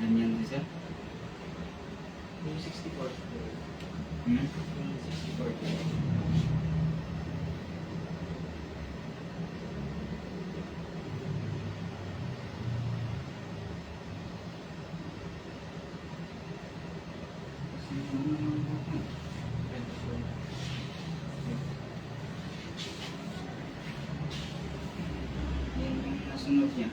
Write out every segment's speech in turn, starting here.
Ganyan din siya. Yung 64. Hmm? Yung 64. Yung nasunod niya.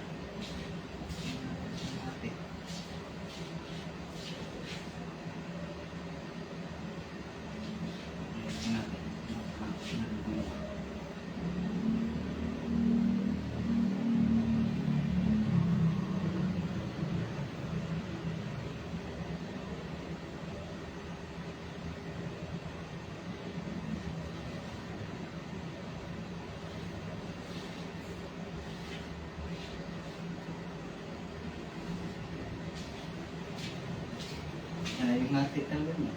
Yung hati talaga niya.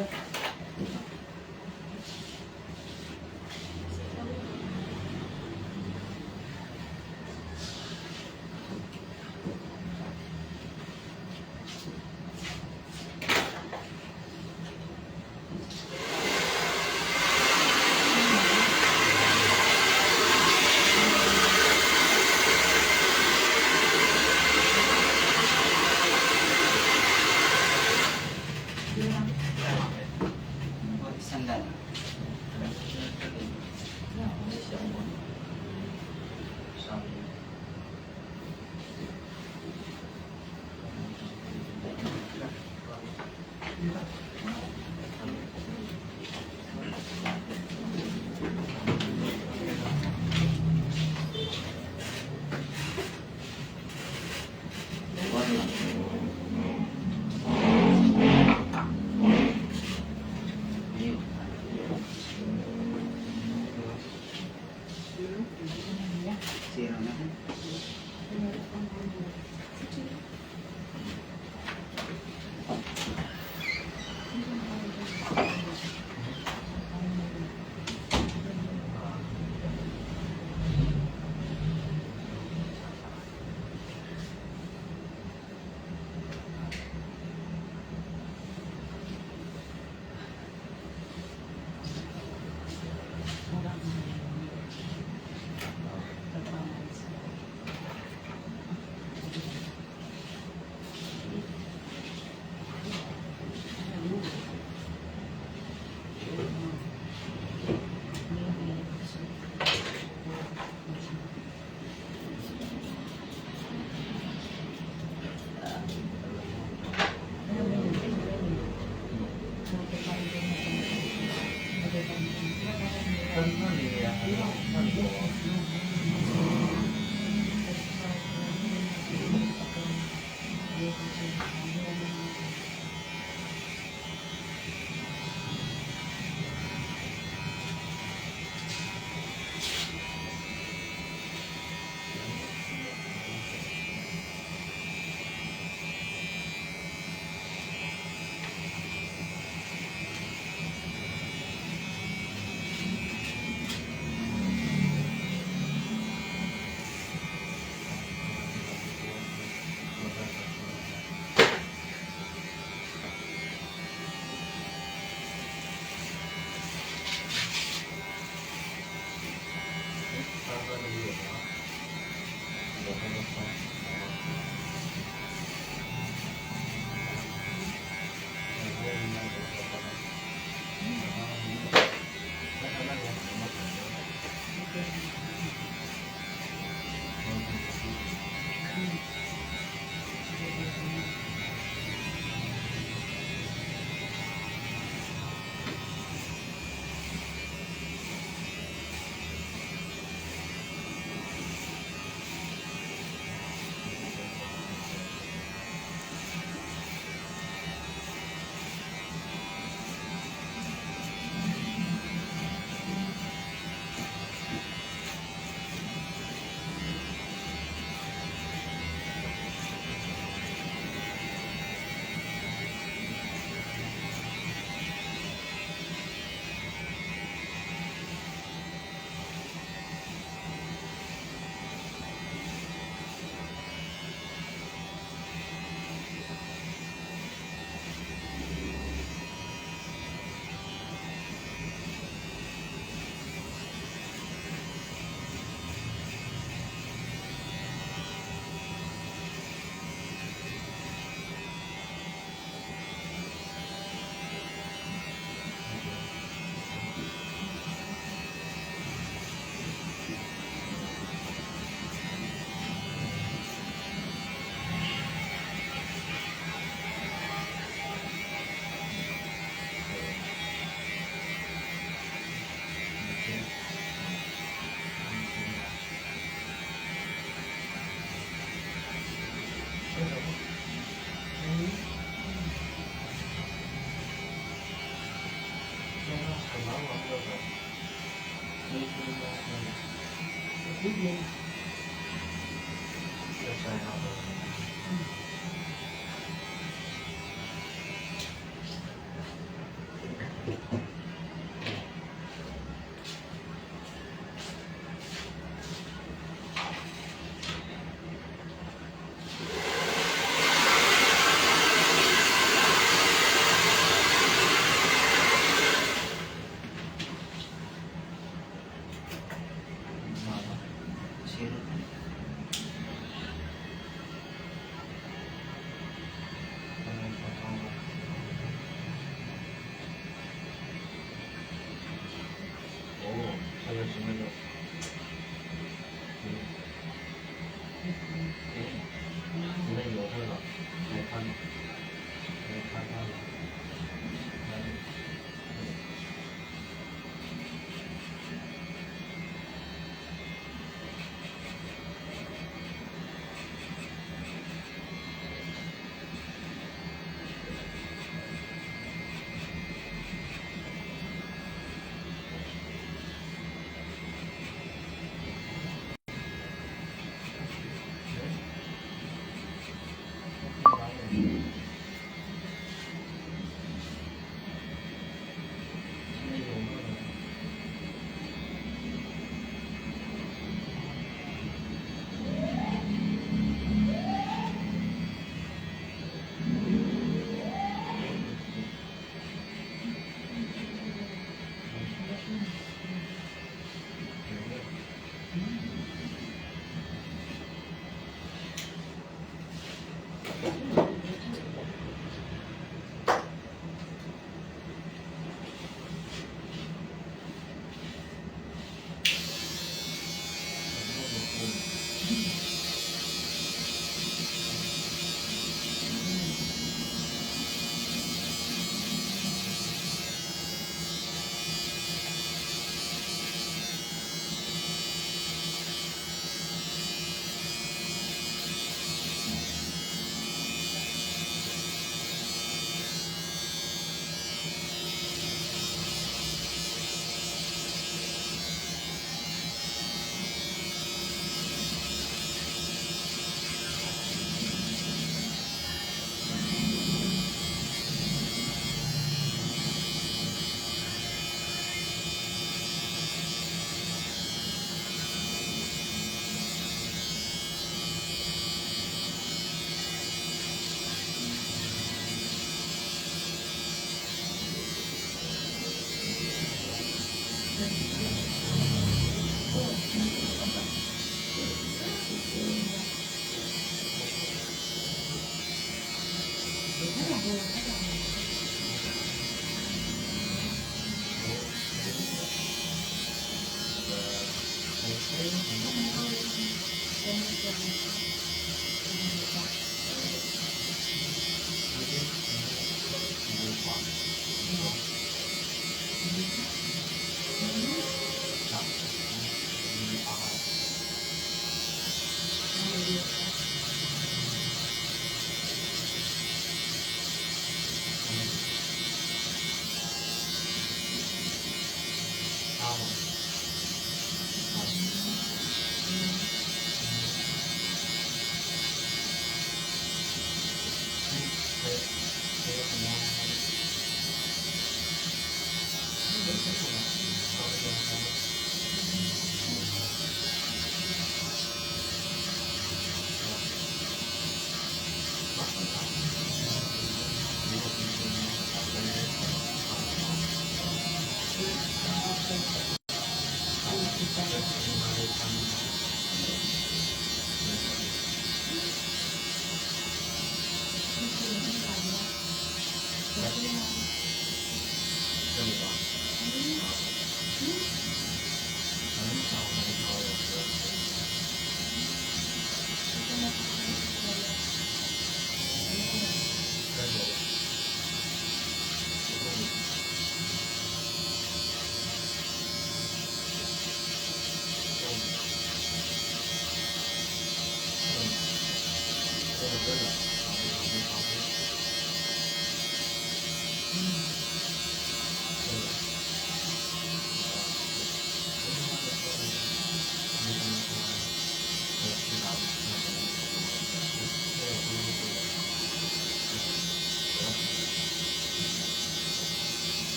O, isang daan. Zero na.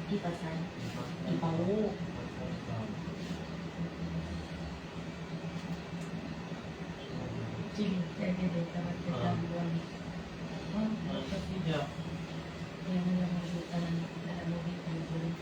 Ipasan. Ipawo. Sige, pwede din. Tawag ka lang buwan. Kaya mo lang magbuta ng nalamogin ang buwan.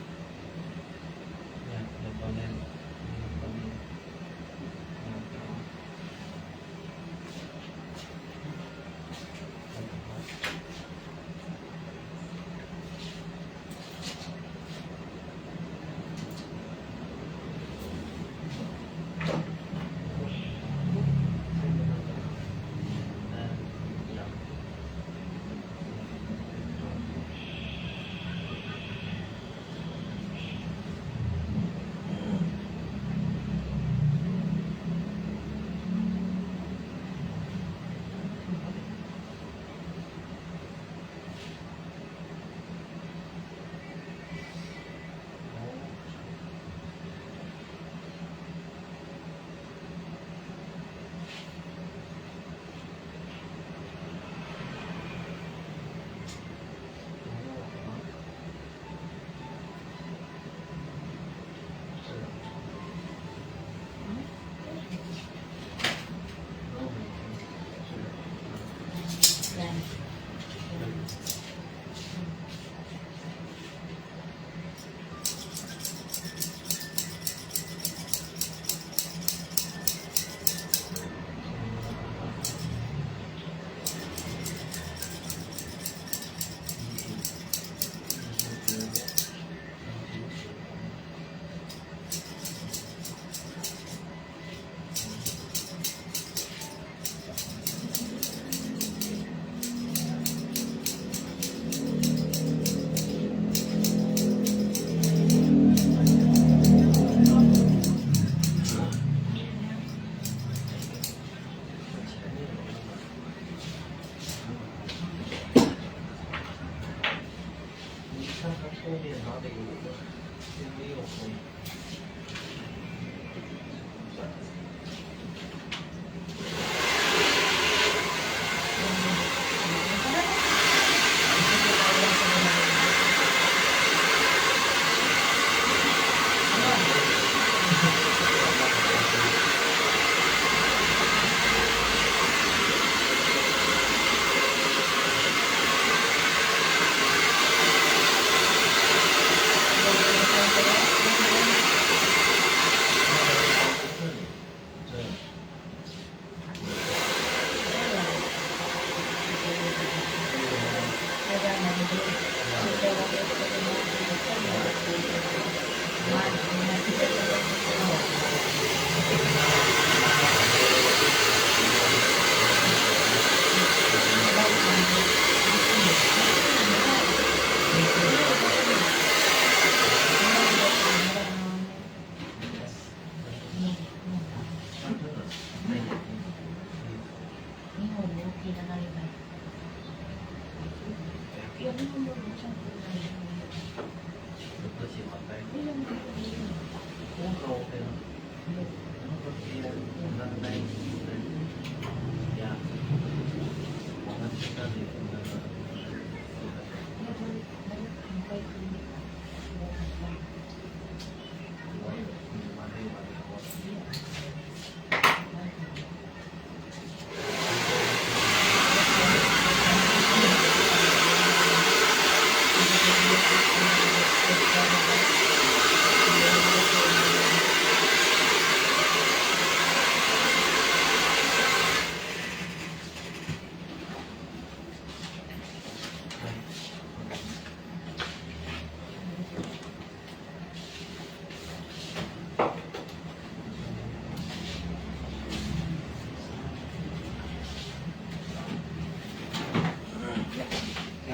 Yan.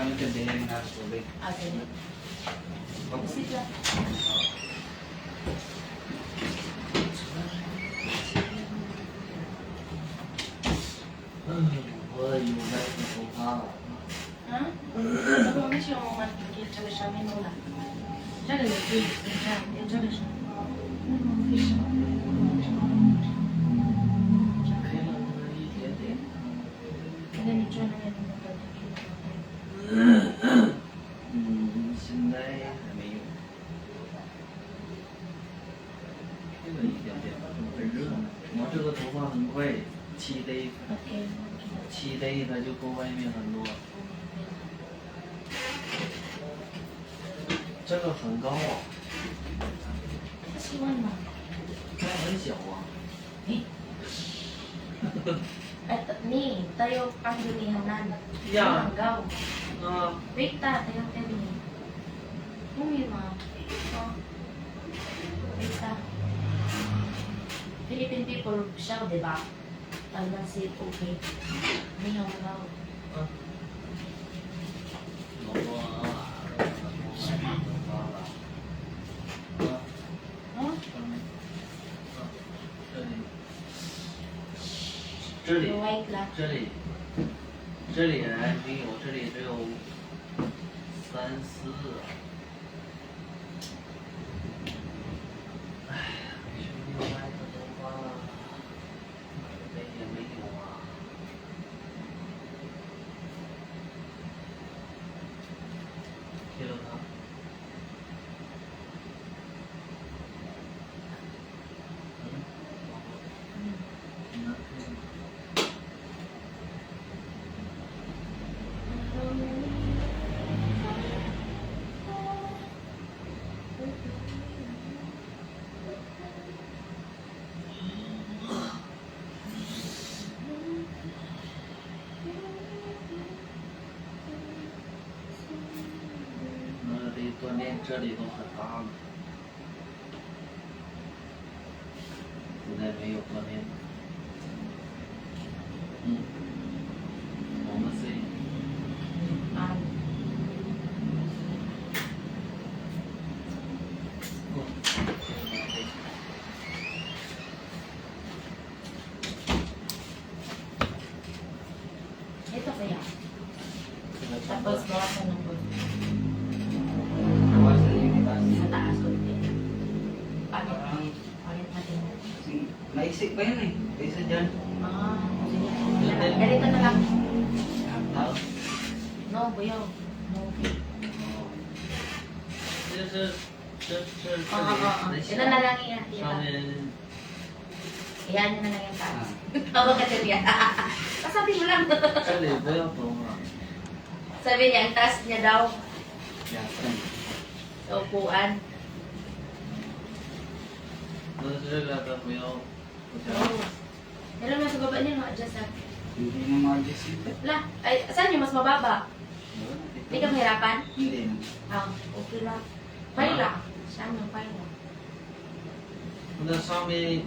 Kami tindihin na sa tubig. Sige. Isip lang.我有那个头发。 Ha? Ano mo siya mo matikil siya siya may nula. Siya na yung kids. Siya na siya. Ano ni John na yan ang matikil? 现在还没有。这个一点点，很热。我这个头发很快起得， Okay. 起得它就过外面很多。这个很高啊， Kasi one mo. 它很小啊。 At ni, tayo ang dunihanan. Yeah. Hanggaw. 啊， Wait ta, tayo tayo ni. Umi ma. Wait ta. Philippine people siya, di ba? Talagang si okay. Ni hanggaw. 老婆啊，头发了。啊， Huh? 这里， Yung white lang. 这里，这里还没有，这里只有3、4。哎呀，为什么有白的头发了？哪边也没有啊。贴着它。得锻炼，这里都很大了，现在没有锻炼。我们是 Ah. Ito kaya. Tapos bawasan ng konti. Bawasan yung itas. Sa taas konti. Pagit. Parang Pagit natin. naisip pa yun eh. Kaysa dyan. Ah, sige. Ganito na lang. Tao. No, buyaw. No, okay. 这 Ito na lang yan. 上面 Iyan nyo na lang yung taas. Tawag ka dyan yan. Pasabi mo lang. 这里不要动啊。 Sabi niya, ang taas niya daw. Yan. Sa upuan. 那这个的不要，不行。 Oo. Pero nasa baba niya, ma-adjust na. Hindi mo ma-adjust ito. La, ay, saan yung mas mababa? Hindi ka mahirapan? Hindi na. Ah, okay lang. Fine lang. Saan yung fine lang? 那上面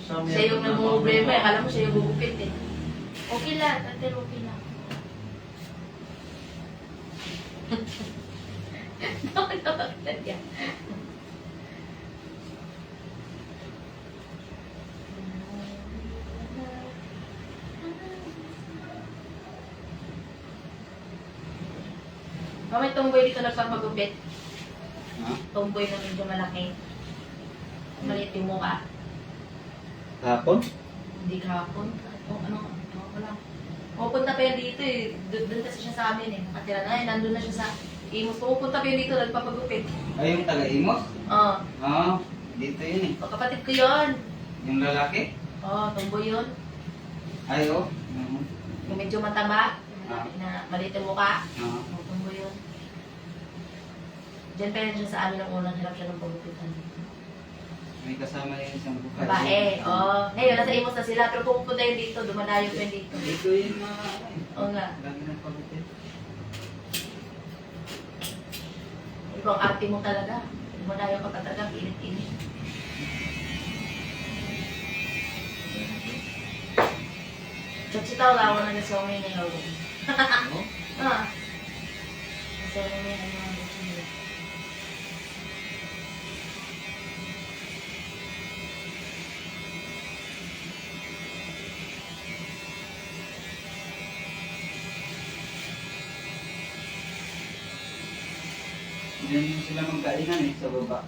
Siya yung namumblema eh. Akala mo siya yung gugupit eh. Okay lang. Tatil, okay lang. No, yan. May tumboy dito nagpapagupit. Ha? Tumboy na medyo malaki. Maliit yung mukha. Hapon? Hindi kahapon. Ano ko lang. Pupunta pa yan dito eh. Doon kasi siya sa amin eh. Nakatira na eh. Nandun na siya sa Imos. Pupunta pa yan dito. Nagpapagupit. Ay, yung taga-imos? Oo. Oo. Dito yun eh. Kapatid ko yun. Yung lalaki? Oo, tumboy yun. Ay, oo. Yung medyo mataba. Na maliit yung mukha. Oo. Oo, tumboy yun. Diyan pa yan siya sa amin ng unang hirap siya ng pagupitan. May kasama yung isang bukay. Babae. Oo. Ngayon, nasa Imos na sila. Pero pupunta yun dito. Dumadayo pa yun dito. Dito yung mga... Oo nga. Lagi ng pagupit. Ikaw ang ate mo talaga. Dumadayo ka pa talaga. Init-init. Chat si tao lawan na sa mga ngayon. Ah. So, may ano ang gusto. Diyan sila magkainan eh, sa baba.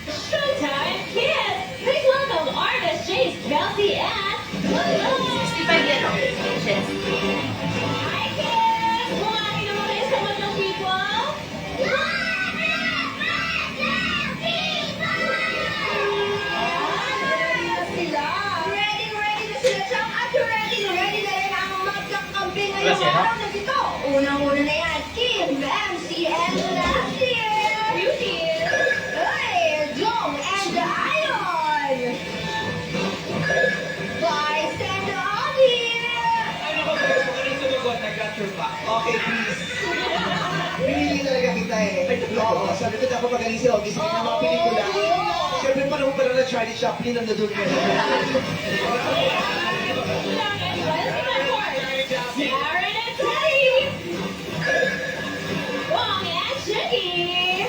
Showtime Kids! Please welcome artist Chase Kelsey and 65 yan, oh. Inches. Hi kids! Kumari naman kayo sa mga people! Ready na sila, Chang, at ready na rin ang magkakambing ngayong Klasero? araw na ito. Unang-una na yan, Kim, MC, and Lassie. Beauties! Hey, Jong, and Ion. Vice and Audie. Ano ba guys? Magaling sumagot. I got your back. Okay, please. Pinili talaga kita eh. Oo, sabi ko na ako magaling si Ogie. Sige na mga pelikula. Siyempre pa naman pala na Charlie Chaplin ang nadun ka. Sharon and Teddy! Wong and Shiggy!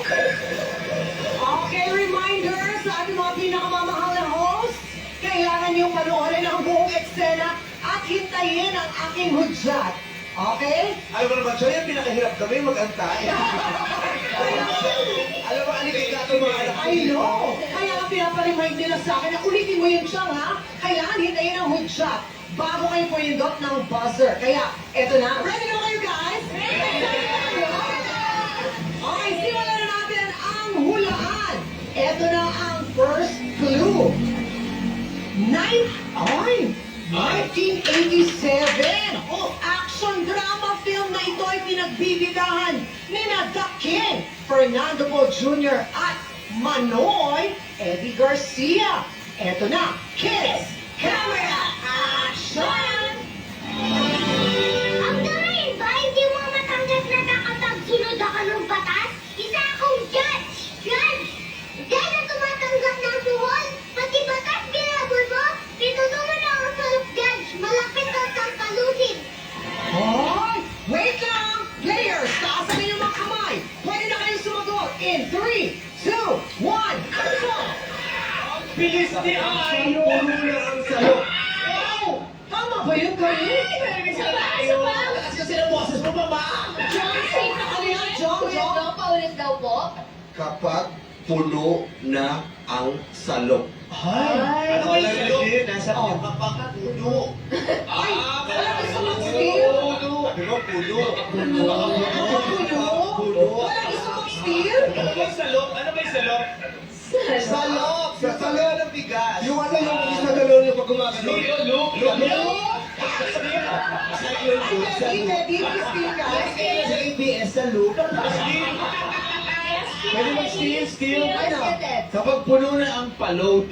Okay, reminder sa ating mga pinakamamahal na host, kailangan niyong panoorin ang buong eksena at hintayin ang aking hudyat. Okay? Alam mo naman, Joy, ang pinakahirap kami mag-antay. Alam mo, aligato mga anak ko. I know! Kaya ang pinaparinig nila sa akin na ulitin mo yung siyang ha, kailangan hintayin ang hudyat bago kayo pumindot ng buzzer. Kaya, eto na. Ready na kayo, guys? Okay, simulan na natin ang hulaan. Eto na ang first clue. 1987. Oh, action drama film na ito ay pinagbibidahan ni The King, Fernando Poe Jr. at Manoy Eddie Garcia. Eto na, kiss, camera, action! Ang galing ba? Hindi mo matanggap na nakapagsunod ako ng batas? Isa akong judge! Judge! Dahil na tumatanggap ng suhol, pati batas ginabol mo, pitutungan na ako sa judge. Malapit ang sampalusin. Hoy! Wait lang! Players, taasan niyo yung mga kamay. Pwede na kayong sumagot in 3, 2, 1, action! Bilis ni Ay! Puro lang ang salok. Oh! Tama ba yun, Karin? Taas kasi ng boses mo, mama! John, safe na kami yan, John, John. Paulit daw po. Kapag puno na ang salok. Ay! Ano ba yung salok? Nasa kapag puno. Ay, wala ka sa Puno. mag-steal. Sabi ko, puno. Puno? Wala ka sa mag-steal. Ano ba yung salok? Ano ba yung salok? Salok! Sa salok ng bigas. Yung ano yung Bilis na galaw niyo pag gumagano. Look! Teddy, Christine, guys. Sa ABS sa loop. Pwede mag-steal. Ano? Kapag puno na ang pa-load.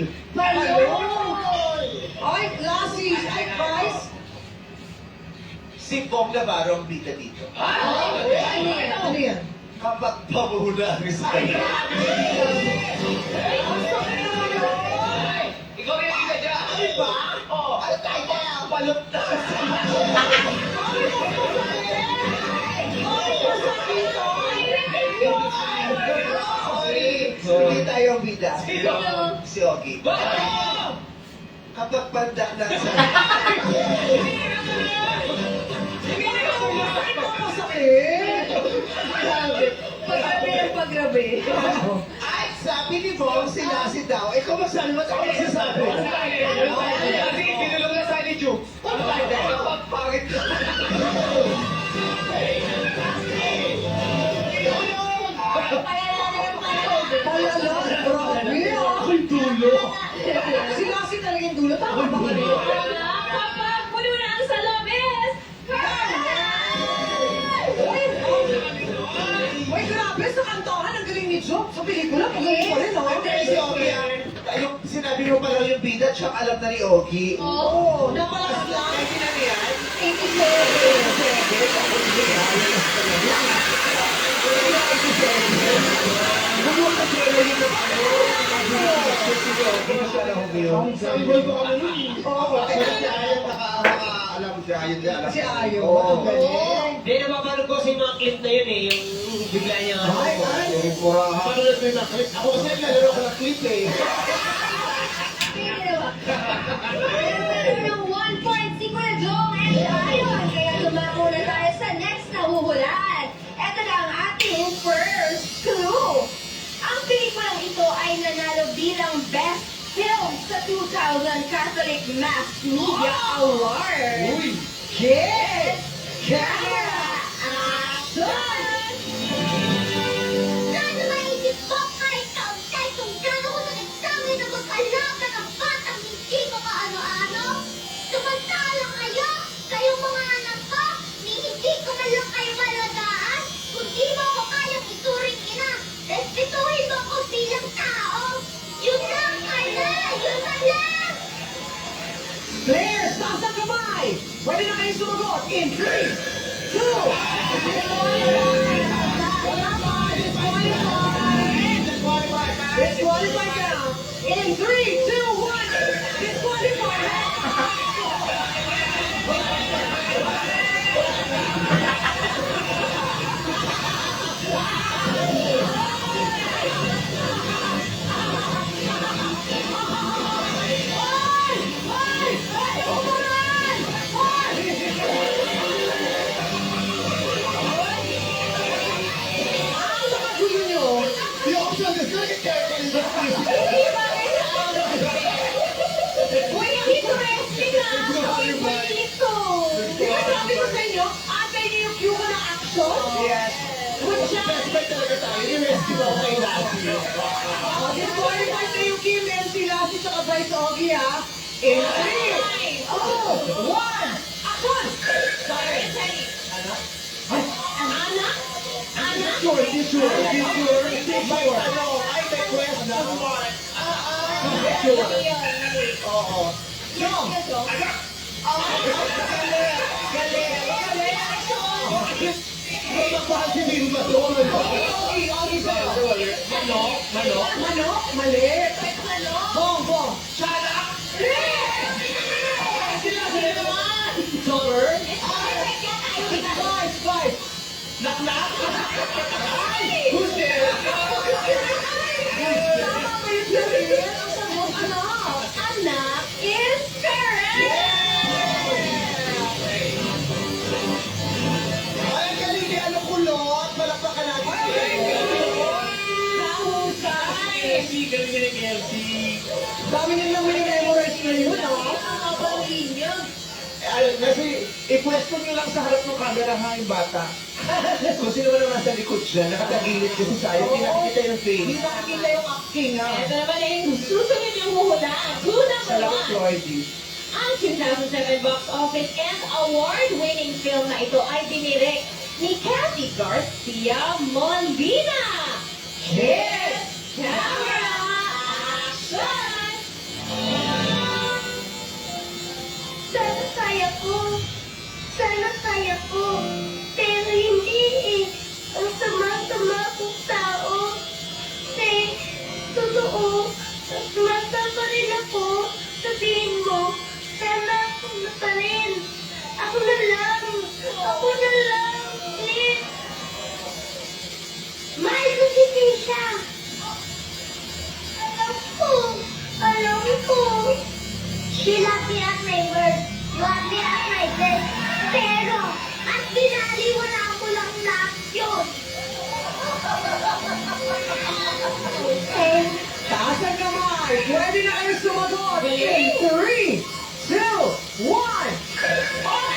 Ay, Lassie, advice. Si Bong Navarro ang bida dito. Ano yan? Kapag pamuna ang style. Ikaw yung isa dyan. Ano ba? Oh, ano tayo dyan? Palot na. Hindi tayo ang bida. Sino? Si Ogie. Kapag panda na sa... Masakit. Grabe ng paggrabe. Ay, sabi ni Bong, si Lassie daw. Eh, kung magsabi mo, ako magsasabi. Kasi pinulong na sa ni Ju. Pangit ka. Palala, grabe. Ako'y dulo. Si Lassie talaga yung dulo. Tama ba ka rin? Kapag puno na ang salabis, Uy, grabe. Sa kantahan, ang galing ni Job. Sa pelikula, pagaling pa rin, no? Si Ogie, yung sinabi mo pa lang yung bida, tsaka alam na ni Ogie. Oo, napalakas lang. Ay, sinabi yan? 87. Sanggol ko kami nun. Oo, kasi si Ayon nakaalam si Ayon din alam. Si Ayon, Oo. ang galing. Hindi, napapanood ko sa mga clip na yun eh. Yung bigla niya. Ay. Yung purahan. Napapanood ko yung mga clip. Ako kasi naglalaro ko ng clip eh. Meron ng 1 point si Kuya Jong and Ayon. Kaya lumako na tayo sa next na huhulaan. Ito na ang ating first clue. Ang pelikulang ito ay nanalo bilang Best Film sa 2000 Catholic Mass Media Award. Kids, Camera action! Sana maisip ko kahit kaunti kung gano'n ko nag-examine na mag-alaga ng batang hindi ko kaano-ano? Samantala kayo, kayong mga anak ko, ni hindi ko man lang kayo malagaan. Kung di mo ako kayang ituring ina, respetuhin mo ako bilang tao. Yun lang, Carla! Yun lang lang! players, taas ang kamay! Pwede na kayo sumagot in 3, 2, disqualified now. In 3, 2, 1, disqualified. Ang nakagulo nyo, The option is like a character. uy, dito wrestling na! Dito! Di ba sabi ko sa inyo, antay niyo yung cue ko ng action? Yes. Good job! Suspect talaga tayo. I-rescue ako kay Lassie. Disqualified na yung Kim and si Lassie sa Vice Ogie, ha? In 3, 2, 1, action! Anak? Anak? Sure, this sure. May tanong, ay may question. Sure. Oo. Yung! Magpapasilin ba ito? Ogie, Ogie sa'yo. Manok? Mali. Bong. Sila naman! Soccer? Five. Knock. Who's there? Tama ba yung career? Ang sagot, anak. Anak is correct! Ay, ang galing ni ano kulot. Malakpakan natin. Nahusay! Kelsey, galing ni Kelsey. Dami nyo lang may memorize na yun, ha? Ang abang ninyo. Kasi ipwesto nyo lang sa harap ng camera ha, yung bata. Kung sino man naman sa likod siya, nakatagilid kasi sa'yo, hindi nakikita yung face. Hindi nakikita yung acting, ha? Ito naman ay susunod yung huhulaan. Clue number Salamat, 1. Floydie. Ang 2007 box office and award-winning film na ito ay dinirect ni Kathy Garcia Molina. Yes! Camera action! Sana kaya ko. Sana kaya ko. Pero hindi eh. Ang sama-sama kong tao. Totoo. Mata pa rin ako. Sabihin mo, sana ako na pa rin. Ako na lang. Ako na lang. Please. Mahal ko si Tisha. Alam ko. She loves me at my work. Loves me at my best. Pero, at binaliwala ko lang lahat yun. Okay. Taas ang kamay! Pwede na kayo sumagot! In 3, 2, 1! Oh,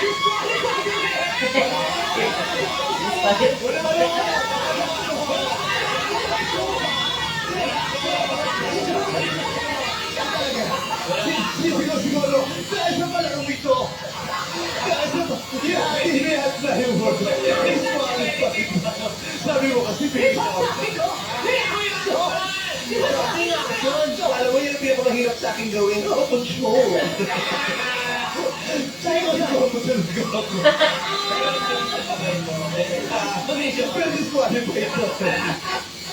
Siguro, dahil sa palarong ito. Dahil sa ihihiyat na yung word. Sabi mo kasi, Sabi ko, reaction! alam mo yun ang pinapakahirap sa akin gawin. Ako pag show. Sa'yo ko talaga ako. Pero disqualify ito.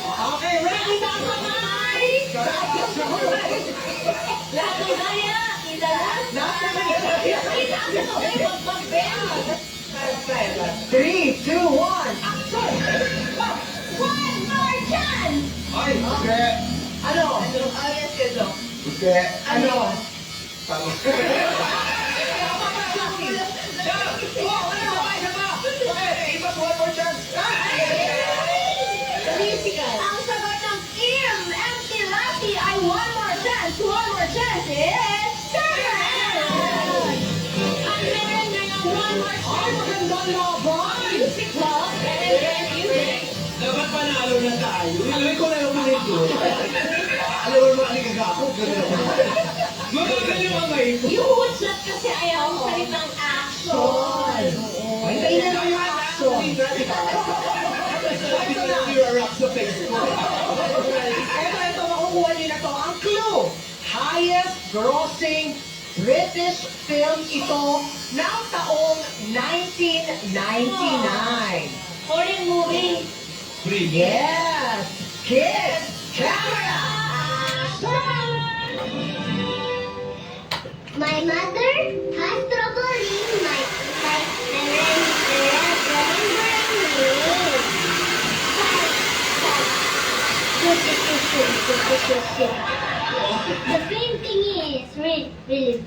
Okay, ready na ang kamay! Lahat ng kaya, isa lang. Nasa na kaya! Magbenta. 3, 2, 1, action! One more chance! Ay, hindi. Ano? Hindi. Ano? Tama. Ang sagot ng Kim MC Lassie ay one more chance. One more chance is... Ang meron ngayong one more Ay, chance. magandang laban! Music Club and Music. Dapat panalo na tayo. Alam ko na yung mga ito. Alam mo naman, aligaga ako. Ganun ako. Magagal yung kamay mo. Yung hutlat kasi ayaw ang salitang action. Ay, kailan na yung action? Ito na. I-rock sa Facebook. Ito, makukuha niyo na to. Ang clue, highest grossing British film ito ng taong 1999. Foreign movie. Yes! Kids, camera, action! My mother has trouble reading my The painting is really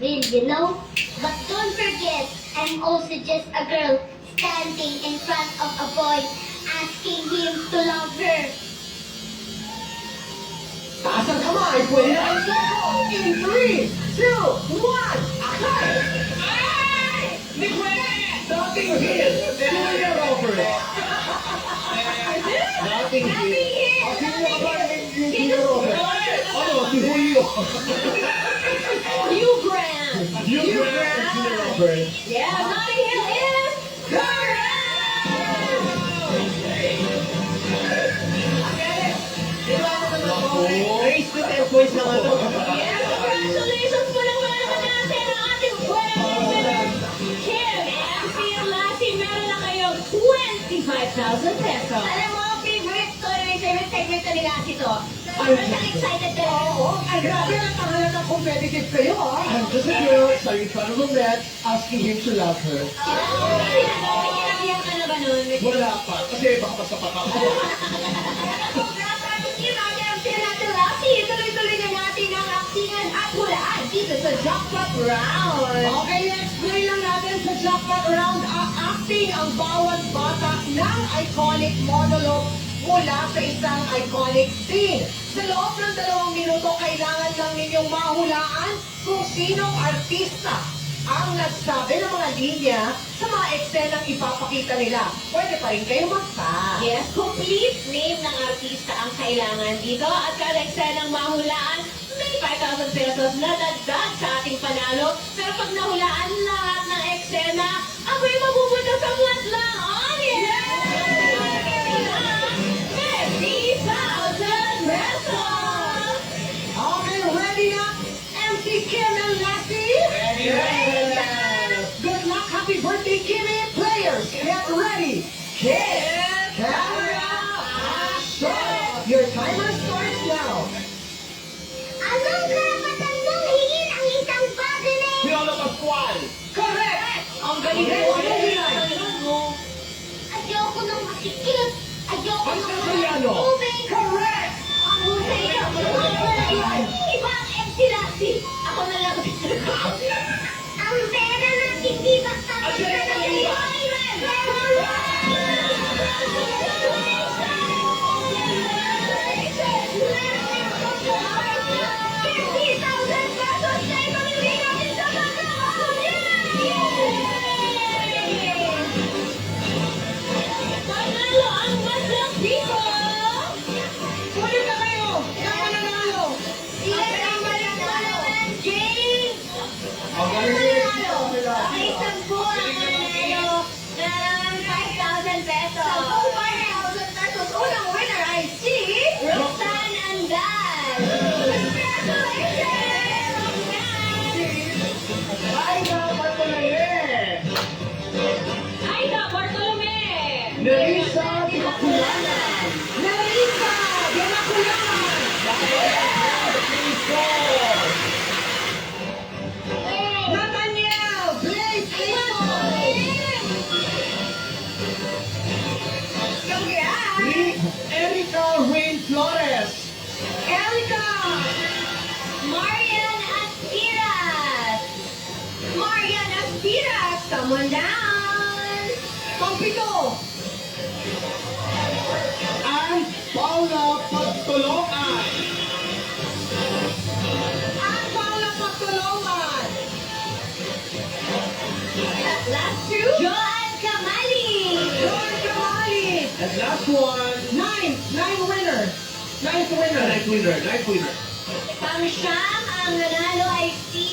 big, you know? But don't forget, I'm also just a girl standing in front of a boy asking him to love her. Taas ang kamay, pwede na kayo sumagot. In 3, 2, 1, action! Nothing here. Julia Roberts. Nothing here. O, sino yung kaparin yung Julia Roberts? Ano, si Julio. Hugh Grant. Hugh Grant and Julia Roberts. Yeah, Notting Hill is correct. Raise to 10 points na nga to. Yes, congratulations po lang naman natin ang ating winner. Kim, MC Lassie, meron na kayong 25,000 pesos. Alam mo, favorite segment ko ni Lassie to. Sobrang excited ka. Oo, ay grabe na pangalan ng competitive kayo, ah. I'm just a girl standing in front of a man asking him to love her. Kinakaiyak ka na ba nun? Wala pa. Kasi baka masapak ako. Tuloy-tuloy na natin ang aktingan at hulaan dito sa Jackpot Round. Okay, let's play lang natin sa jackpot round. Acting ang bawat bata ng iconic monologue mula sa isang iconic scene. Sa loob ng 2 minuto, kailangan lang ninyong mahulaan kung sinong artista ang nagsabi ng mga linya sa mga eksenang ipapakita nila. Pwede pa rin kayo mag-pass. Yes, complete name ng artista ang kailangan dito at kada eksenang mahulaan, may 5,000 pesos na dagdag sa ating panalo. Pero pag nahulaan lahat ng eksena, ako'y mapupunta sa flat lang audience! 50,000 pesos! Okay, ready na? MC Kim and Lassie? Good luck, happy birthday, Kimmy! Players, get ready! Kiss! Camera! Action! Your timer starts now. Anong karapatan mong hingin ang isang bagay? Piolo Pascual! Correct! Ang galing mo, ano nilay? Ayoko ng masikip. Ayoko ng Ang Soriano. tubig. Correct! Ang husay ka. Iba ang MC Lassie. Ako na lang. Ang pera natin di basta basta Panalo ang Madlang People! Kunin na kayo! Yan ang nanalo! Ang galing! Ay, sampu ang manalo ng 5,000 pesos. 5,000 pesos. Unang winner ay si Roxanne Andal. Aida Bartolome! Aida Bartolome! Nerissa Pinakulangan! Nerissa! Ganakulangan! Nathaniel! Blaze Erica Rain Flores! Erica! Marian Aspiras. Marian Aspiras! Come on down. Pampito! Ang Paula Pagtulongan! Ang Paula Pagtulongan! Last two. Joan Kamali. John Kamali! And last one, Nine winner! Ninth winner! night winner. Pang-siyam ang nanalo ay si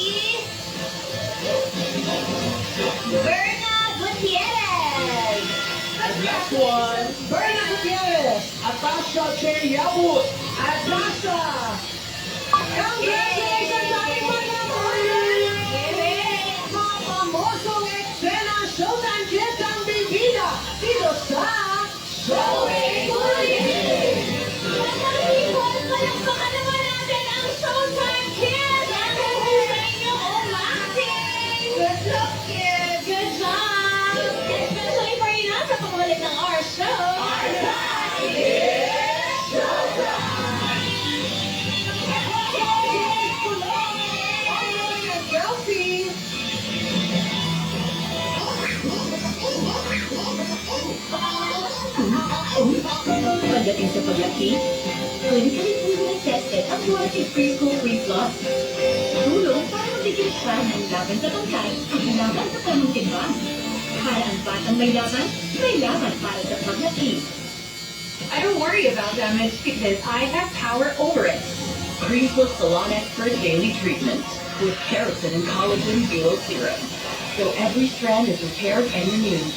Berna Gutierrez. And last one, Berna Gutierrez! Atasha Che Yabut. At Nasa! Congratulations sa ating mga mga pamosong eksena Showtime Kids ang bibida dito sa Showing Madlang People, palakpakan naman natin ang Showtime Kids! Ang husay niyo, umaking! Good luck, kids! Good job! Especially for Ina sa pagbalik ng our show! Selfie! Pagdating sa paglaki, clinically proven tested ang Duality Preschool Free Plus. Tulong para mabigyan siya ng laban sa bangkay at laban sa panuntimbang. Para ang batang may laban para sa paglaki. I don't worry about damage because I have power over it. Cream Plus Salon Expert Daily Treatment with keratin and collagen dual serum. So every strand is repaired and renewed.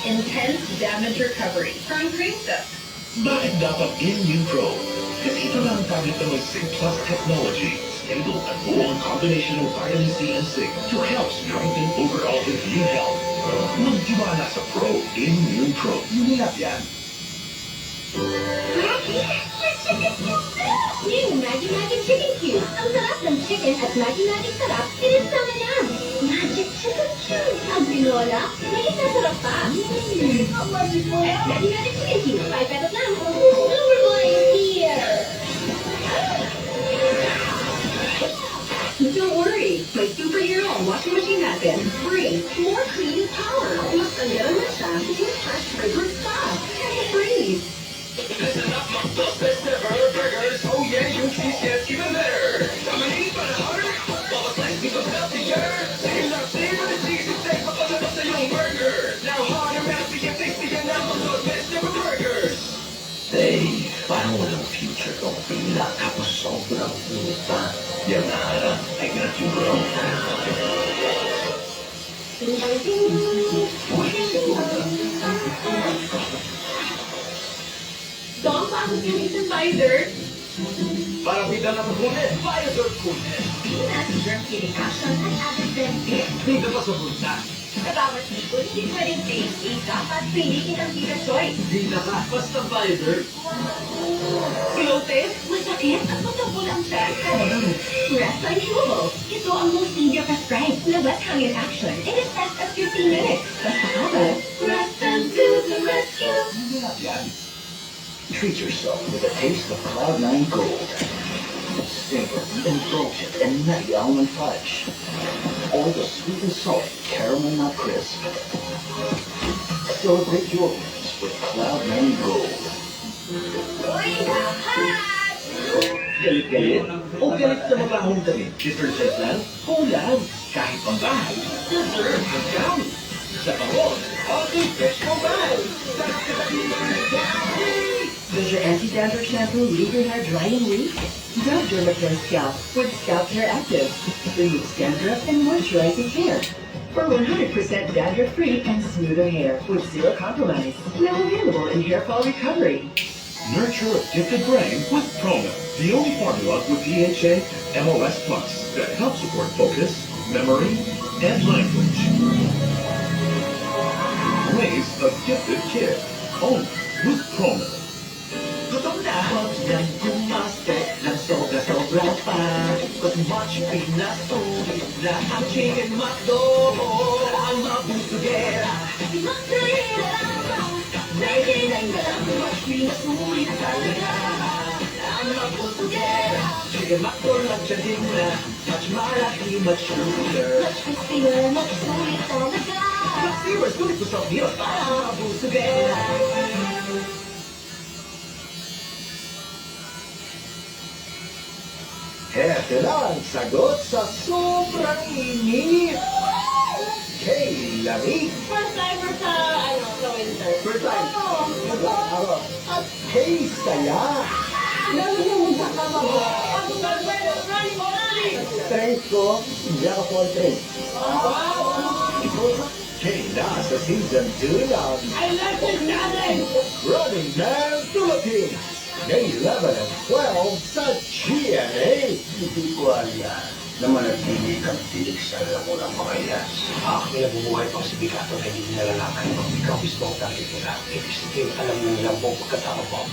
Intense damage recovery from Cream Stuff. Bakit dapat Immune Pro? Kasi ito na ang gamit ng Zinc Plus technology. Stable at buo ang combination of vitamin C and zinc to help strengthen overall immune health. Magtiwala sa Pro Immune Pro. Unilap yan. Maggie, may chicken cube na! New Maggie Magic Chicken Cube. Ang sarap ng chicken at Maggie Magic sarap, pinagsama na. Magic Chicken Cube. Ang tinola, may isasarap pa. Ang magic mo At Maggie Magic Chicken Cube, 5 pesos lang. Superboy is here! Don't worry, may superhero ang washing machine natin. Free, more clean power. Mas ang gano'n na siya, yung fresh fragrance pa. Free. Listen up, mga best ever burgers. Oh yeah, yung cheese gets even better. Tama na para harder. Baka slice me of healthier. Same love, same Nakapasobrang init pa. Yan na harap. I got you, bro. Dong, bakit yung isang Visor? Para bida ng kulit, Visor kulit. Peanut, germ killing action at added benefit. Dito pa sa bulsa. Sa bawat tipon, hindi pwedeng tasty. Dapat piliin ang Peanut choice. Dito ka, basta Visor. Bloated, masakit at matapon ang tiyan. Rest on Chewable. Ito ang most senior prescribed na wet hangin action in as fast as 15 minutes. Basta ako, rest and to the rescue. Yan. Treat yourself with a taste of Cloud9 Gold. Simple, indulgent, and nutty almond fudge. Or the sweet and salty caramel nut crisp. Celebrate your wins with Cloud9 Gold. Uy, lahat! Galit-galit? O galit sa mga ahong damit? Detergent lang? Kulang. Kahit pang bahay, deserve the gamit. Sa bawon, okay, fresh mobile. Does your anti-dandruff shampoo leave your hair dry and weak? Grab Dermapen Scalp with Scalp Care Active. Removes dandruff and moisturizes hair. For 100% dandruff-free and smoother hair with zero compromise. Now available in hair fall recovery. Nurture a gifted brain with Prona, the only formula with DHA MOS Plus that helps support focus, memory, and language. Raise a gifted kid. Only with Prona. Gutom na. Huwag nang kumaste ng sobra-sobra pa. Cause much pinasulit na ang chicken McDo. Ang mabusugera. Pinasulit talaga. Ang mabusugera. Chicken McDo lang siya din na. Much malaki, much sugar. Much crispier, much sulit talaga. Flavors, sulit ko sa meals para ang mabusugera. Heto na ang sagot sa sobrang init. Kay lamig. First timer sa, sa winter. First time. Ako. At kay saya. Strength ko, hindi ako full strength. Kay nasa season 2 lang. I love this challenge! Running Man Philippines. May 11 and 12 sa GMA. Hindi ko alam na manatili kang tinig sa lamulang mga ilas. May nabubuhay pang sibikato na hindi nalalaman mo. Ikaw mismo ang target nila. Ibig sabihin, alam mo nilang buong pagkatao mo.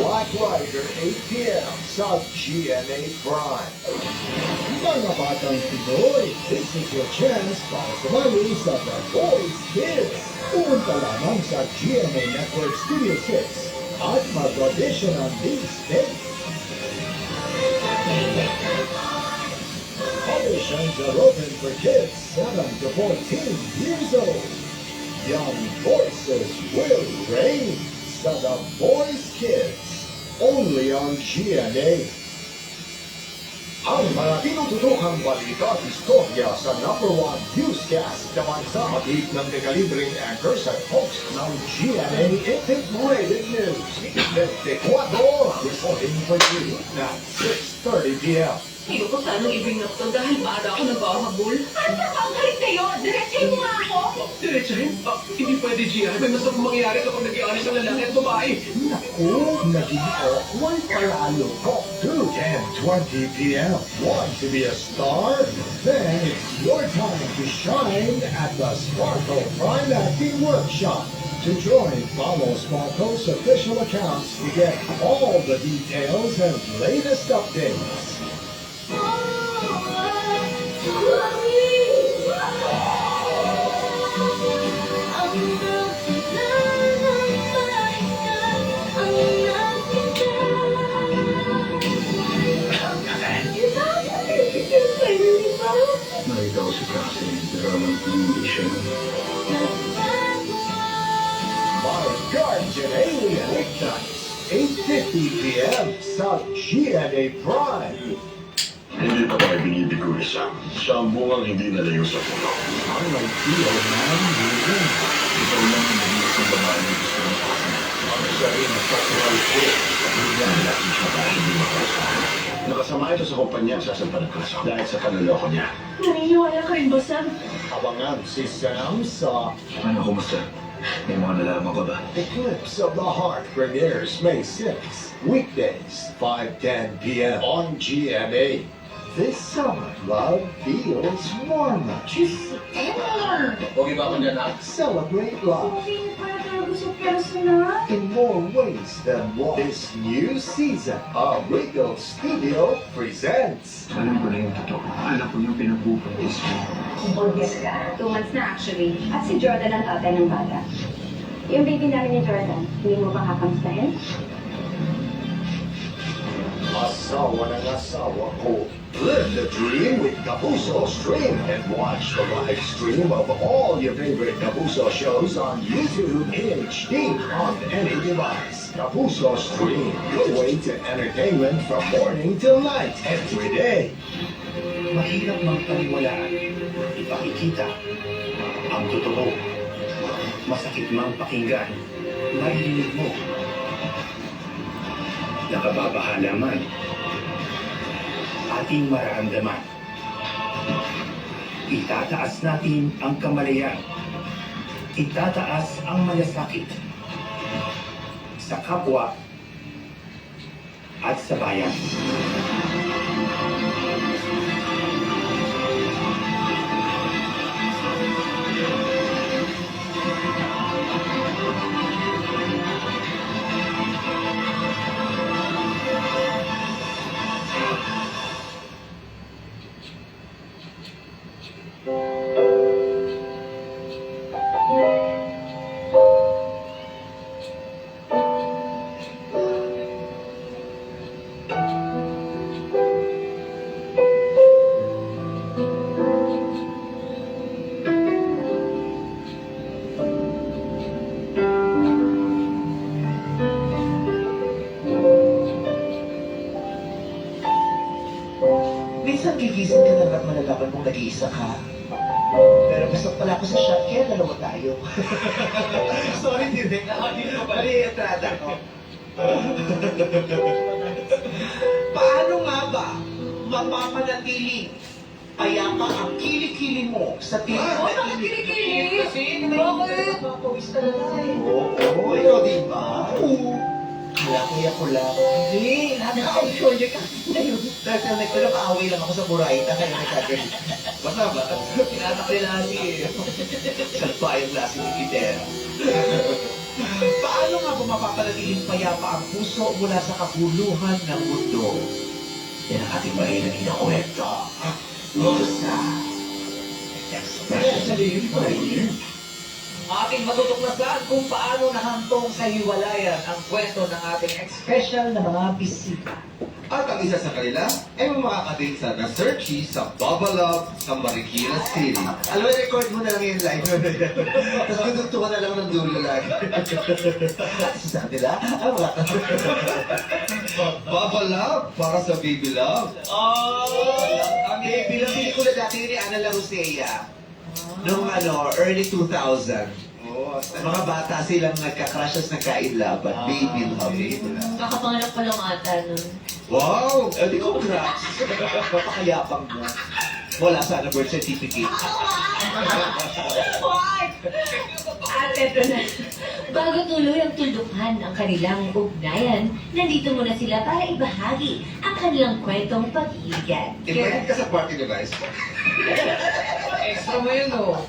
Black Rider 8 p.m. sa GMA Prime. Mga batang Pinoy, this is your chance para sumali sa The Voice Kids. Pumunta lamang sa GMA Network Studio 6 at mag-audition on these days. Auditions are open for kids 7 to 14 years old. Young voices will reign sa The Voice Kids, only on GMA. Ang mga tinututokang balita at istorya sa #1 newscast na bansa at ng dekalibreng anchors at hosts ng GMA Integrated News. 24 reporting for you at 6:30 p.m. Hindi ko sanang i-bring up to dahil maada ako nagbahabol. Ano ba ang galit kayo? Diretsahin mo nga ako! Diretsahin? Hindi pwede, Gia. May masamang mangyayari kapag nag-ialis ang lalaki at babae. Naku, naging awkward paralo. Talk 2, 10:20 p.m. Want to be a star? Then it's your time to shine at the Sparkle Prime Acting Workshop. To join, follow Sparkle's official accounts to get all the details and latest updates. Narito si Kasi, dramang condition. My Guardian Alien Weeknights, 8:50 p.m. sa GMA Prime. Hindi pa tayo binibiguri siya. Siya ang bungang hindi nalayo sa puno. I like you, man. Ikaw lang ang nag-iis ng babae na gusto ng kasi. Ang isa rin ang personal ko. Bigyan natin siya dahil hindi makasahan. Nakasama ito sa kumpanya sa Sampanaklaso dahil sa panaloko niya. Naniniwala ka rin ba, Sam? Abangan si Sam sa Ano, kumusta? May mga nalaman ka ba? Eclipse of the Heart premieres May 6, weekdays, 5:10 p.m. on GMA. This summer, love feels warmer. Okay ba ako dyan, ha? Celebrate love Para talaga sa personal? in more ways than one. This new season of Regal Studio presents Alam ko na yung totoo. Alam ko yung pinagbubutis mo. Buntis ka. 2 months na actually. At si Jordan ang tatay ng bata. Yung baby namin ni Jordan, hindi mo ba kakamustahin? Asawa ng asawa ko. Live the dream with Kapuso Stream and watch the live stream of all your favorite Kapuso shows on YouTube in HD on any device. Kapuso Stream, your way to entertainment from morning till night, every day. Mahirap magpaniwalaan. Ipakikita ang totoo. Masakit mang pakinggan. Maririnig mo. Nakababahala man. Ating mararamdaman. Itataas natin ang kamalayan. Itataas ang malasakit. Sa kapwa at sa bayan. Minsan gigising ka na at malalaman mong nag-iisa ka. Pero gusto pala ako sa shop, kaya dalawa tayo. Sorry, Direk. Hindi ko pala yung entrada ko. Paano nga ba mapapanatiling payapa ang kilikili mo sa tinig na kilikili? Kasi Bakit? napapawis talaga eh. Oo, ikaw di ba? Oo. Kaya ko lang. Hindi, nakaka-shoulder ka. Dahil nagpapakaaway lang ako sa Buraita, kaya nagkagalit. Basta ba? Tinatakli natin eh. Salpayang klase ni Peter. Paano nga ba mapapanatiling payapa ang puso mula sa kabuluhan ng mundo? Yan ang ating mahilang inakwento. Rosa. Especially for you. Ating matutuklasan kung paano nahantong sa hiwalayan ang kwento ng ating special na mga bisita. At ang isa sa kanila ay makakatid sa The Searchy sa Bubba Love sa Marikina City. Alam mo, record mo na lang yung live. Tapos tutugtukan na lang ng dulo lagi. Sa nila, wala. Bubba Love para sa Baby Love. Ang baby lang pelikula dati ni Ana Larusea. Noong early 2000. Mga bata silang nagka-crush at nagka-inlove at baby love. Kakapanganak pa lang ata nun. Wow! Di ko crush. Papakayapang mo. Wala sana birth certificate. At eto na. Bago tuloy ang tuldukan ang kanilang ugnayan, nandito muna sila para ibahagi ang kanilang kwentong pag-ibig. Invited ka sa party device. Extra mo yun, oh.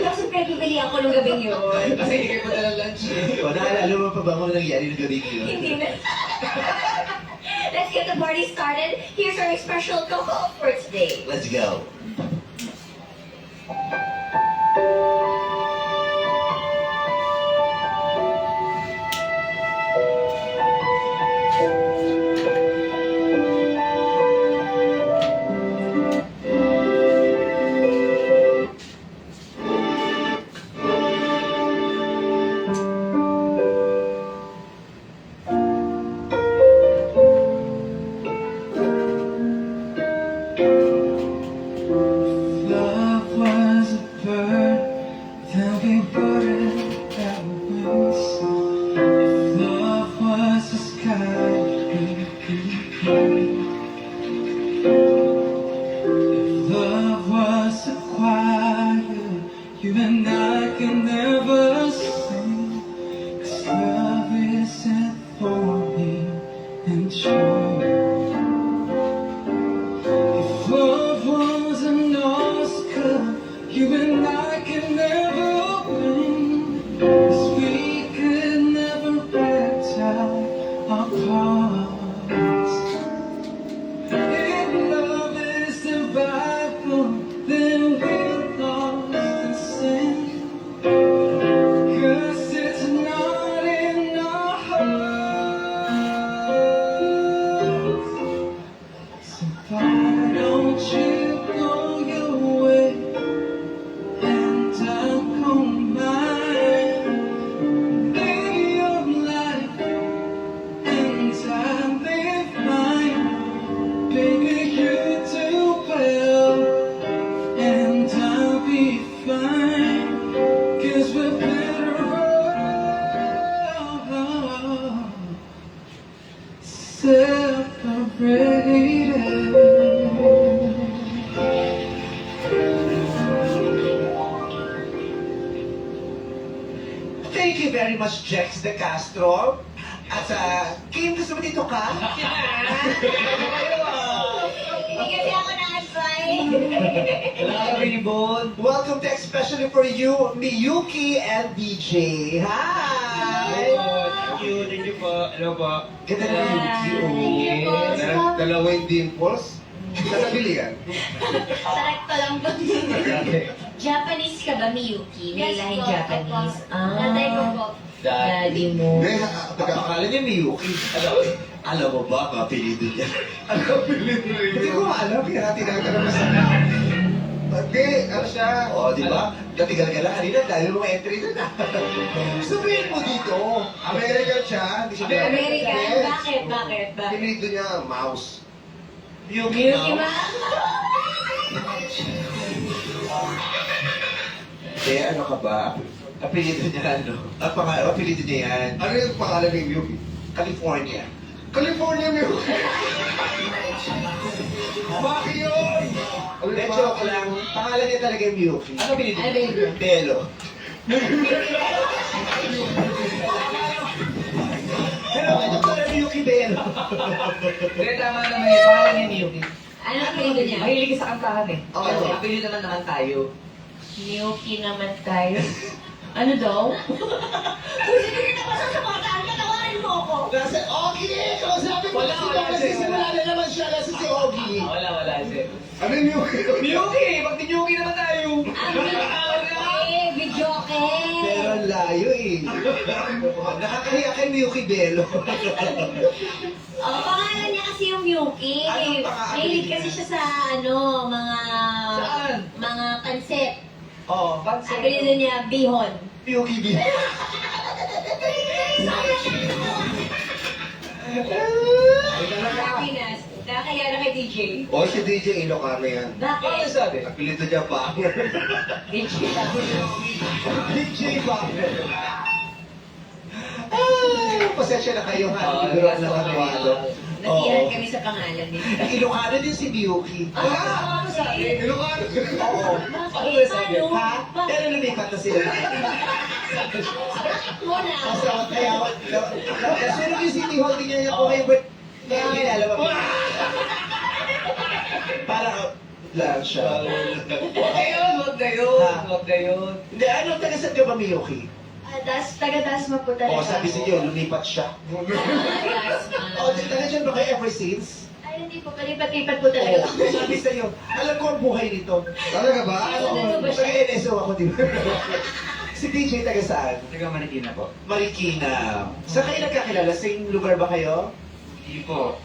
Kasi pwede ako nung gabing yun. Kasi hindi kayo padala lunch eh. Naalala mo pa ba kung nangyari ng gabi yun? Hindi na. Let's get the party started. Here's our special coco for today. Let's go. You and I can never win, 'cause we could never act out our parts. If love is the Bible, then we're lost in sin. 'Cause it's not in our hearts. So why don't you go your way and I'll go mine? Live your life and I'll live mine. Baby, you do well and I'll be fine. 'Cause we're better off separated. Thank you very much, Jex De Castro. At Kim, gusto mo dito ka? Hindi kasi ako na-advise. Welcome to especially for you, Miyuki and DJ. Hi! Thank you po. Hello po. Ganda na Miyuki. Thank you po. Dalawa yung dimples. Nasabili yan. Sakto lang po. Japanese ka ba, Miyuki? May Yes lahing po, Japanese. opo. Tatay ko po. Daddy mo. Hindi, Pagkakala niya Miyuki. Alam mo ba, kapilido niya? Hindi ko alam, pinatinaga naman sa Hindi, ano siya? Oo, di ba? Katigal-gala kanina, dahil mo entry doon ah. Sabihin mo dito. American siya. Hindi siya American? Yes. Bakit? Bakit? Bakit? Pinito niya, mouse. Miyuki Miyuki ma? Eh, ano ka ba? Apelido niya ano? Apelido niya yan. Ano yung pangalan ni Miyuki? California. California Miyuki! Bakit yun? Hindi, joke lang. Pangalan niya talaga yung Miyuki. Ano ba yun? Belo. Hello, ito pala Miyuki Belo. Hindi, tama naman yung pangalan ni Miyuki. Ano ang apelido niya? Mahilig sa kantahan eh. Oo. Apelido naman tayo. Miyuki naman tayo. Ano daw? Kung hindi kita pasasuportahan, katawarin mo ako. Nasa Ogie! Kausapin mo Wala, kasi wala, ito. sir. Nagsisimula na naman siya. Nasa si Ogie. Wala, sir. Ano yung Miyuki? Miyuki! Mag-Miyuki naman tayo! Videoke! Pero ang layo eh. Nakakahiya kay Miyuki Belo. Pangalan niya kasi yung Miyuki. Anong pangalan Mahilig niya? kasi siya sa mga Saan? mga concept. Oo. Apelido niya, Bihon. Miyuki Belo. Pinas. Nakakaya na kay DJ. O, si DJ Ilocano yan. Bakit? sabi? Apelido niya pa. DJ. DJ Bagger. Ay, pasensya na kayo ha. Nagbiruan na kami. Natihan kami sa pangalan niya. Ilocano din si Miyuki. Ano sabi? Ilocano? Oo. Bakit? Paano? Ha? Pero lumipat na sila. Muna. Kasi ako kaya, nasunog yung City Hall, di niya po kayo, but kaya kilala mo. Parang lang siya. Huwag na yun. Hindi, anong tagasad ka ba, Miyuki? Taga-Dasma po talaga. Oo, sabi sa iyo, lumipat siya. Oo, taga dyan ba kayo ever since? Ay, hindi po. Palipat-lipat po talaga. Oo, sabi sa iyo, alam ko ang buhay nito. Talaga ba? Ano ba siya? Taga-NSO ako, di ba? Si DJ taga saan? Taga Marikina po. Marikina. Saan kayo nagkakilala? Same lugar ba kayo? Hindi po.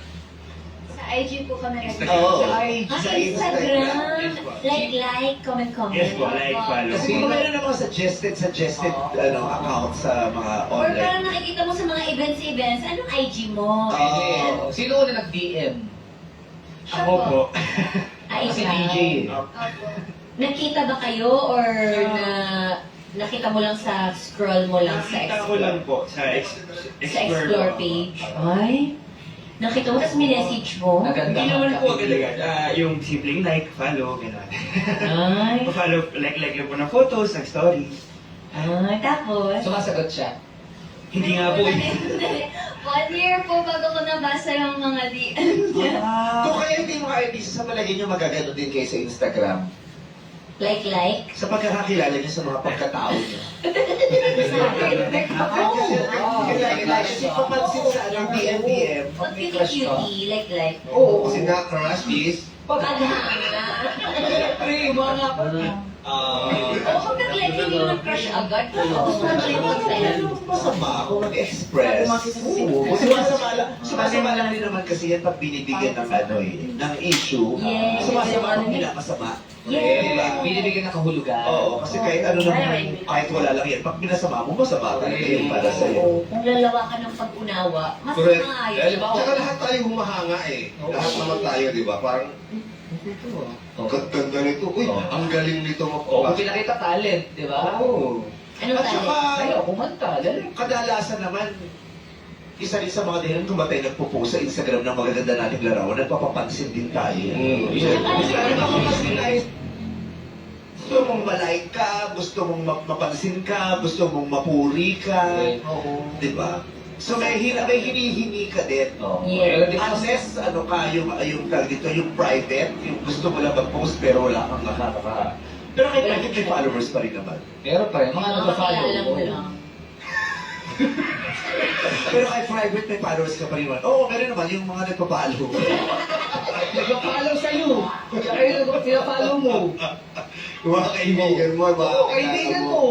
Sa IG po kami rin. Oo. Sa Instagram. Like, comment. Yes po, like, follow. Kasi kung meron na mga suggested account sa mga Or online. parang nakikita mo sa mga events, anong IG mo? Oo. Sino una nag-DM? Ako po. Ay, Si ikaw. DJ eh. Opo. Nakita ba kayo or nakita mo lang sa scroll mo lang sa Nakita ko lang po sa Explore page? Ay, nakita mo, tapos minessage mo? Naganda. Hindi naman po agad-agad. Yung simpleng like, follow, gano'n. Ay, Pa-follow, like lang po ng photos, ng stories. tapos? Sumasagot siya. Hindi nga po. 1 year po bago ko nabasa yung mga DM niya. Kung kaya hindi mga artista sa palagay nyo magagano din kayo sa Instagram. Like? Sa pagkakakilala niya sa mga pagkatao niya. Kasi papansin sa ano, DM, Pag may crush ka. cutie, like. Oo, kasi na-crush is... Pre, mga... Oo, pag like, hindi mo nag-crush agad. Masama ako mag-express. Oo. Sumasama lang din naman kasi yan pag binibigyan ng ano ng issue. Yes. Sumasama ako pinapasama. Yes. Diba? Binibigyan ng kahulugan. Oo, kasi kahit ano naman, kahit wala lang yan, pag pinasama mo, masama talaga yun para sa'yo. Kung lalawa ka ng pag-unawa, mas Correct. maayos. Tsaka lahat tayo humahanga eh. Lahat naman tayo, di ba? Parang, ang ganda nito. Uy, ang galing nito Oo, magpapasok. pinakita talent, di ba? Oo. Ano At saka, Ayaw, kumanta. Galing. kadalasan naman, isa rin sa mga dahilan kung ba't tayo nagpo-post sa Instagram ng magaganda nating larawan, nagpapapansin din tayo. Nagpapapansin tayo. Gusto mong malike ka, gusto mong mapansin ka, gusto mong mapuri ka. Di ba? So may hinihingi ka din. Yeah. Unless ano ka, yung dito, yung private, yung gusto mo lang mag-post pero wala kang nakaka. Pero kahit private may followers pa rin naman. Meron pa rin, mga nag-follow. Alam mo lang. Pero kahit private may followers ka pa rin naman. Oo, meron naman yung mga nagpa-follow. Nag-follow sa'yo. Tsaka yung pina-follow mo. Yung mga kaibigan mo, mga Oo, kaibigan mo.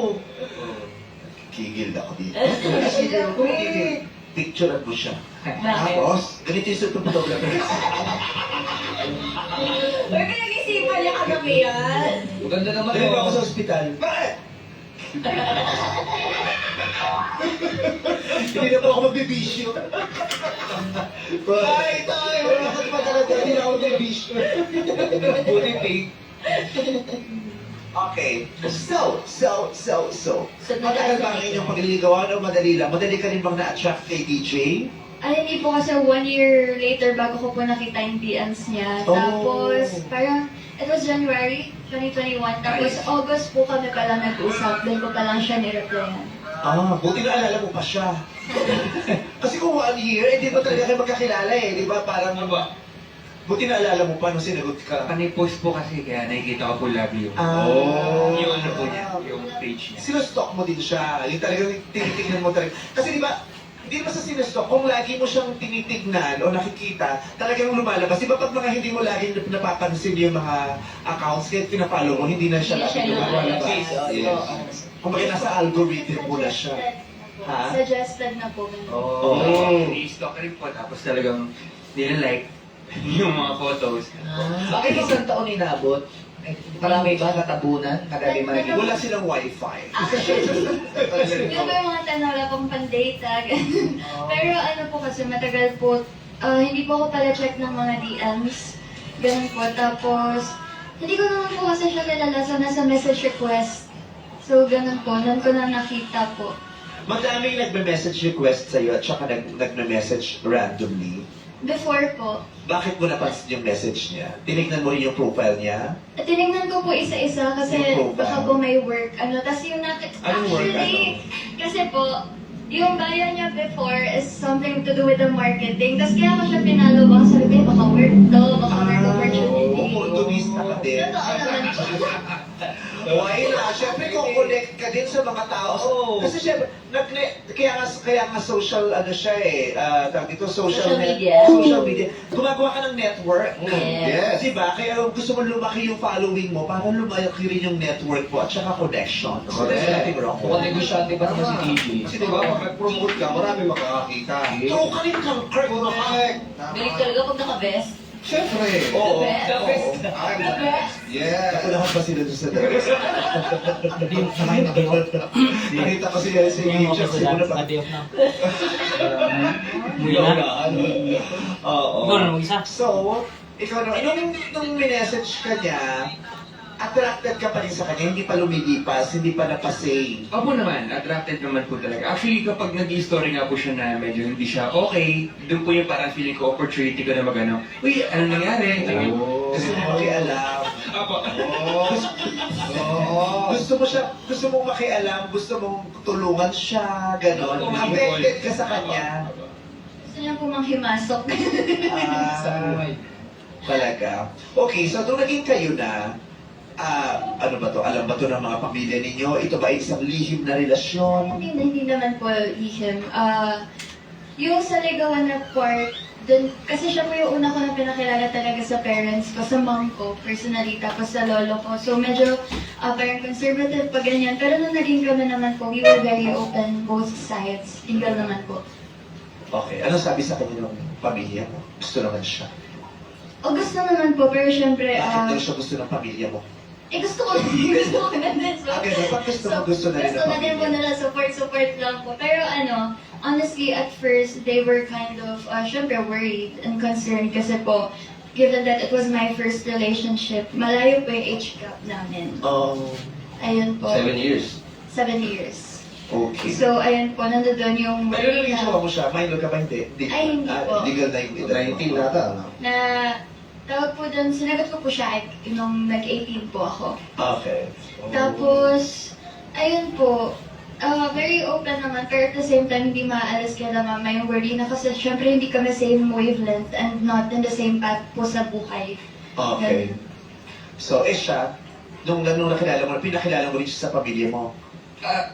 Kigil ako dito. Kigil. Picturean mo siya. Tapos, ganito yung sa photographer. Uy, pinag-isipan niya kagabi yan. Maganda naman Dali ba ako yun. sa ospital? Bakit? Hindi na po ako magbibisyo. Ay, tayo! Bakit pa talaga hindi na ako magbibisyo? Buti pink. Okay. So. Matagal ba ang inyong pagliligawan o madali lang? Madali ka rin bang na-attract kay DJ? Ay, hindi po kasi 1 year later bago ko po nakita yung DMs niya. Oh. Tapos, parang, it was January 2021. Tapos, Nice. August po kami pala nag-usap. Doon ko pa lang siya nireplyan. Buti na alala mo pa siya. Kasi kung 1 year, hindi ba talaga kayo magkakilala eh, di ba? Parang, buti na alala mo pa nung sinagot ka. Pani-post po kasi kaya nakikita ko po lagi yung yung ano po niya, yung page niya. Sinustock mo din siya. Yung talagang tinitignan mo talaga. Kasi di ba, hindi naman sa sinustock, kung lagi mo siyang tinitignan o nakikita, talagang lumalabas. Di ba pag mga hindi mo lagi napapansin yung mga accounts, kahit pinapollow mo, hindi na siya lagi lumalabas. Yes. Kung bakit nasa algorithm mo na siya. Ha? Suggested na po. I-stalk rin po, tapos talagang nila-like yung mga photos. Bakit isang taon inabot? Marami ba natabunan? Kagabi marami. Wala silang wifi. Yung may mga tanong wala pong pan-data. ganun. Pero ano po kasi matagal po, hindi po ako pala check ng mga DMs. Ganun po. Tapos, hindi ko naman po kasi siya kilala sa nasa message request. So, ganun po. Noon ko na nakita po. Madaming nagme-message request sa'yo at saka nagme-message randomly. Before po, Bakit mo napansin yung message niya? Tinignan mo rin yung profile niya? tinignan ko po isa-isa kasi Yung profile? baka po may work. Tapos yung Anong work? actually, kasi po, yung bio niya before is something to do with the marketing. Tapos kaya ko siya pinalo, baka sabi ko, baka work to, baka work opportunity. Opportunista ka din. Totoo naman po. Why na? Siyempre, connect ka din sa mga tao. Kasi siyempre, kaya nga social, ano siya eh, tawag dito, Social media. Social media. Gumagawa ka ng network. Yes. Diba? Kaya gusto mo lumaki yung following mo, para lumaki rin yung network mo at saka connection. So, there's nothing wrong. Kung negosyante ba naman si DJ? Kasi di ba, pag nag-promote ka, marami makakakita. True ka rin kang Kirk. Correct. Galing talaga pag naka-vest. Siyempre. Oo. The best. I'm the best. Yes. Lahat ba sila doon sa dalawa? Nakita ko siya sa YouTube. Siguro pa. Oo. So, ikaw naman, nung minessage ka niya, attracted ka pa rin sa kanya, hindi pa lumilipas, hindi pa napasay. Opo naman, attracted naman po talaga. Actually, kapag nag-i-story nga po siya na medyo hindi siya okay, doon po yung parang feeling ko opportunity ko na mag-ano, uy, ano nangyari? Gusto mo makialam. Opo. Gusto mong makialam, gusto mong tulungan siya, gano'n. Opo, Affected ka sa kanya. Gusto niya po manghimasok. Talaga. Okay, so nung naging kayo na, Ano ba to? Alam ba to ng mga pamilya ninyo? Ito ba ay isang lihim na relasyon? Hindi naman po lihim. Yung sa ligawan na part, dun, kasi siya po yung una ko na pinakilala talaga sa parents ko, sa mom ko, personally, tapos sa lolo ko. So medyo parang conservative pa ganyan. Pero nung naging kami naman po, we were very open, both sides. Single naman po. Okay. Ano sabi sa kanya ng pamilya mo? Gusto naman siya. O gusto naman po, pero syempre, Bakit daw siya gusto ng pamilya mo? gusto ko na din. So, Bakit gusto na rin ng gusto na din po pamilya? nila, support lang po. Pero honestly, at first, they were kind of, syempre, worried and concerned kasi po, given that it was my first relationship, malayo po yung age gap namin. Ayun po. 7 years. 7 years. Okay. So, ayun po, nandoon yung Pero nung ginawa mo siya, minor ka ba hindi? Ay, hindi po. Legal na yung edad. 19 nata. na tawag po doon, sinagot ko po siya nung nag-18 po ako. Okay. Tapos, ayun po, very open naman, pero at the same time, hindi maaalis kaya mama yung worry na kasi syempre hindi kami same wavelength and not in the same path po sa buhay. Okay. So, siya, nung nakilala mo, pinakilala mo rin siya sa pamilya mo.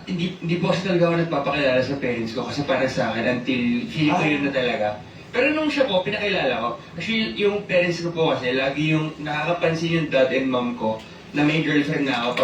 Hindi po kasi talaga ako nagpapakilala sa parents ko kasi para sa akin until feeling ko yun na talaga. Pero nung siya po, pinakilala ko, actually yung parents ko po kasi lagi yung nakakapansin yung dad and mom ko na may girlfriend na ako.